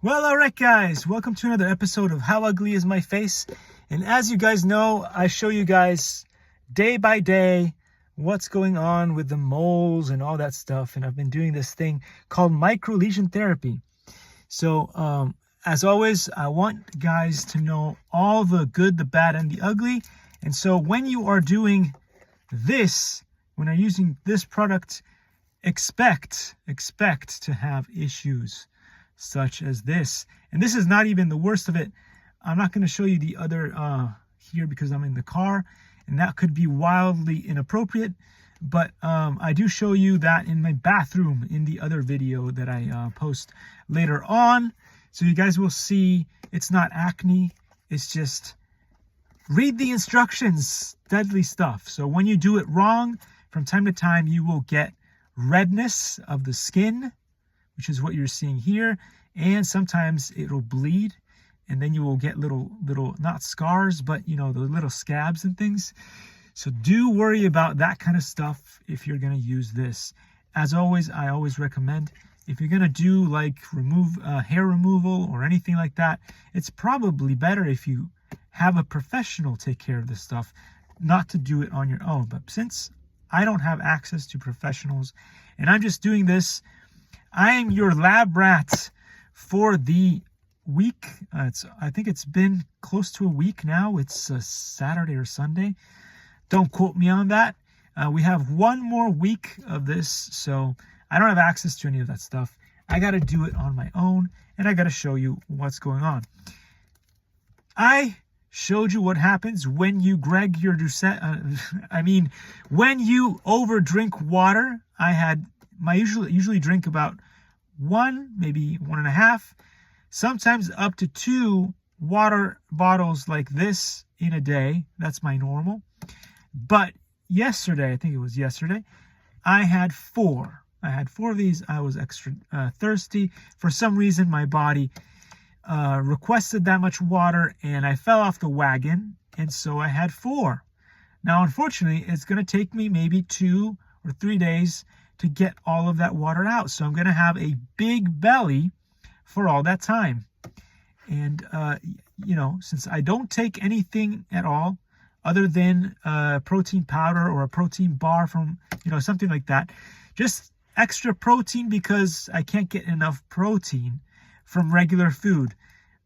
Well, all right, guys, welcome to another episode of How Ugly Is My Face? And as you guys know, I show you guys day by day what's going on with the moles and all that stuff. And I've been doing this thing called microlesion therapy. So, as always, I want guys to know all the good, the bad, and the ugly. And so when you are doing this, when you're using this product, expect to have issues such as this. And this is not even the worst of it. I'm not going to show you the other here because I'm in the car, and that could be wildly inappropriate. But I do show you that in my bathroom in the other video that I post later on. So you guys will see it's not acne. It's just read the instructions, deadly stuff. So when you do it wrong, from time to time, you will get redness of the skin, which is what you're seeing here. And sometimes it'll bleed, and then you will get little, not scars, but you know, the little scabs and things. So do worry about that kind of stuff if you're going to use this. As always, I always recommend, if you're going to do like hair removal or anything like that, it's probably better if you have a professional take care of this stuff, not to do it on your own. But since I don't have access to professionals and I'm just doing this, I am your lab rat for the week. I think it's been close to a week now. It's a Saturday or Sunday. Don't quote me on that. We have one more week of this, so I don't have access to any of that stuff. I got to do it on my own, and I got to show you what's going on. I showed you what happens when you Greg your Doucette. When you over drink water. I usually drink about 1, maybe 1.5, sometimes up to 2 water bottles like this in a day. That's my normal. But yesterday, I think it was yesterday, I had 4. I had 4 of these. I was extra thirsty. For some reason, my body requested that much water, and I fell off the wagon, and so I had 4. Now, unfortunately, it's going to take me maybe 2 or 3 days to get all of that water out. So I'm going to have a big belly for all that time. And, since I don't take anything at all other than protein powder or a protein bar from, something like that, just extra protein because I can't get enough protein from regular food.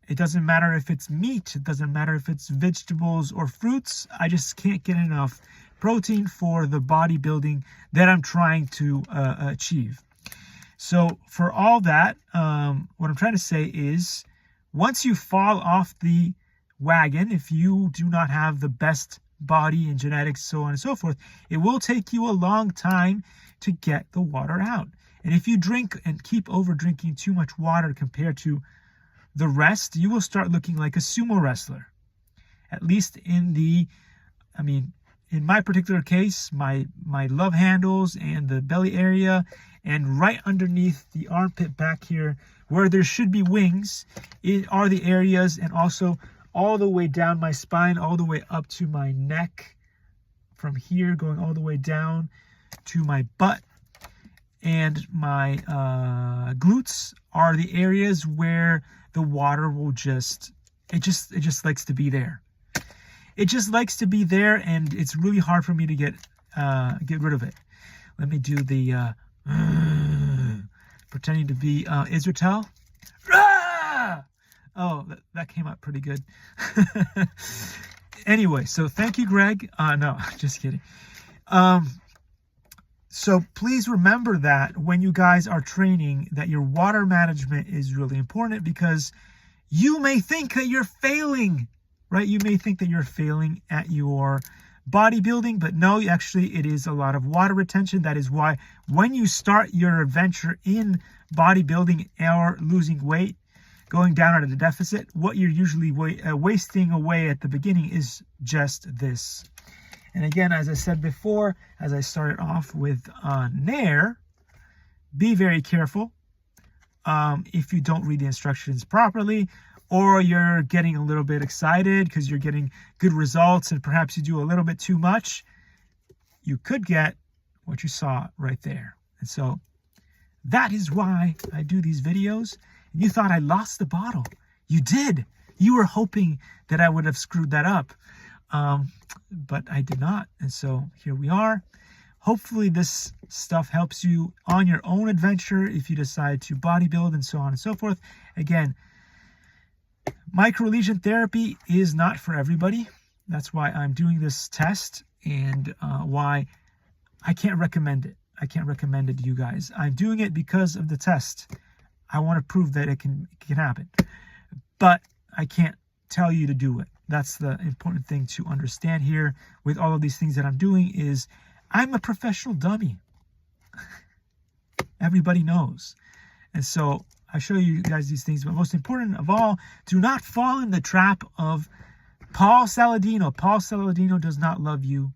It doesn't matter if it's meat. It doesn't matter if it's vegetables or fruits. I just can't get enough protein for the bodybuilding that I'm trying to achieve. So for all that, what I'm trying to say is, once you fall off the wagon, if you do not have the best body and genetics, so on and so forth, it will take you a long time to get the water out. And if you drink and keep over drinking too much water compared to the rest, you will start looking like a sumo wrestler. At least in my particular case, my love handles and the belly area and right underneath the armpit back here where there should be wings are the areas, and also all the way down my spine, all the way up to my neck, from here going all the way down to my butt, and my glutes are the areas where the water will just likes to be there. It just likes to be there, and it's really hard for me to get rid of it. Let me do the pretending to be Israel. Oh, that came out pretty good. Anyway, so thank you, Greg. No, just kidding. So please remember that when you guys are training, that your water management is really important, because you may think that you're failing, right? You may think that you're failing at your bodybuilding, but no, actually it is a lot of water retention. That is why when you start your adventure in bodybuilding or losing weight, going down at a deficit, what you're usually wasting away at the beginning is just this. And again, as I said before, as I started off with Nair, be very careful if you don't read the instructions properly, or you're getting a little bit excited because you're getting good results and perhaps you do a little bit too much, you could get what you saw right there. And so that is why I do these videos. and you thought I lost the bottle. You did. You were hoping that I would have screwed that up. But I did not. And so here we are. Hopefully this stuff helps you on your own adventure if you decide to bodybuild and so on and so forth. Again, microlesion therapy is not for everybody. That's why I'm doing this test and why I can't recommend it. I can't recommend it to you guys. I'm doing it because of the test. I want to prove that it can happen. But I can't tell you to do it. That's the important thing to understand here with all of these things that I'm doing is I'm a professional dummy. Everybody knows. And so I show you guys these things, but most important of all, do not fall in the trap of Paul Saladino. Paul Saladino does not love you.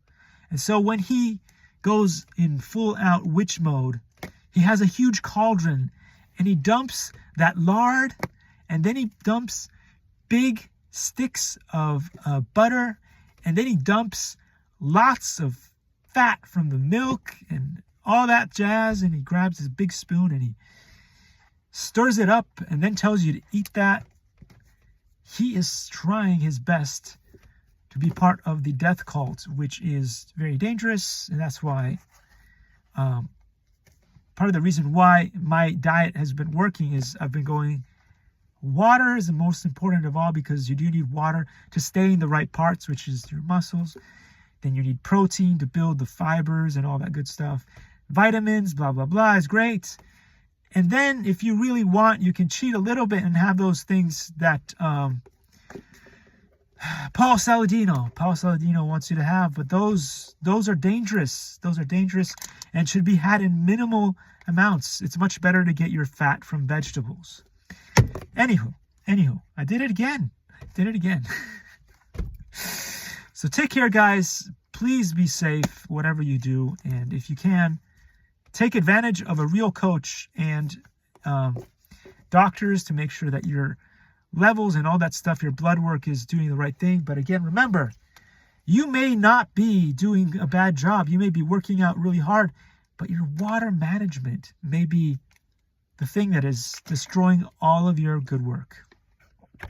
And so when he goes in full out witch mode, he has a huge cauldron and he dumps that lard and then he dumps big sticks of butter and then he dumps lots of fat from the milk and all that jazz, and he grabs his big spoon and he stirs it up and then tells you to eat that. He is trying his best to be part of the death cult, which is very dangerous, and that's why part of the reason why my diet has been working is I've been going water is the most important of all, because you do need water to stay in the right parts, which is your muscles. Then you need protein to build the fibers and all that good stuff. Vitamins, blah, blah, blah is great. And then if you really want, you can cheat a little bit and have those things that Paul Saladino wants you to have. But those are dangerous. Those are dangerous and should be had in minimal amounts. It's much better to get your fat from vegetables. Anywho, I did it again. So take care, guys. Please be safe, whatever you do. And if you can, take advantage of a real coach and doctors to make sure that your levels and all that stuff, your blood work is doing the right thing. But again, remember, you may not be doing a bad job. You may be working out really hard, but your water management may be the thing that is destroying all of your good work.